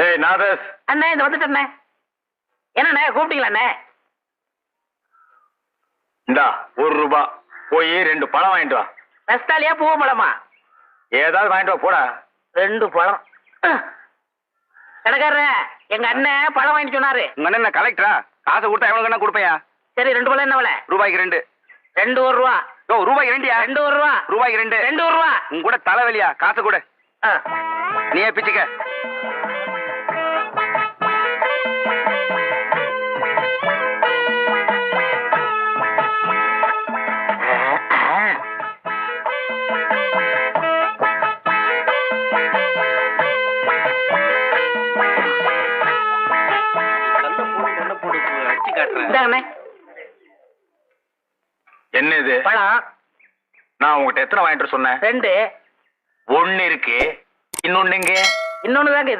ஏய் நாதஸ், அண்ணே இந்த வந்துட்டண்ணே. என்னண்ணே கூப்பிட்டீங்களா அண்ணே? இந்தா ₹1 போய் 2 பழம் வாங்கிட்டு வா. ரஸ்தாலியா பூவ பழமா? ஏதாவது வாங்கிட்டு வா போடா. 2 பழம். கடைக்காரரே, எங்க அண்ணன் பழம் வாங்கிட்டு சொன்னாரு. உங்க அண்ணன் கலெக்டரா? காசை கொடுத்தா எவ்வளவு கண்ணா கொடுப்பையா? சரி 2 பழம் என்ன விலை? ரூபாய்க்கு 2. 2 ரூபா. ஓ ரூபாய்க்கு 2யா? 2 ரூபா. ரூபாய்க்கு 2. 2 ரூபா. உங்க கூட தலைவலியா? காசை கொடு. நீயே பிச்சுக்க. என்ன இது பழம்? நான் உங்ககிட்ட எத்தனை வாங்கிட்டு சொன்னேன்? 2. 1 இருக்கு, இன்னொன்னு எங்க? இன்னொன்னு தாங்க இது.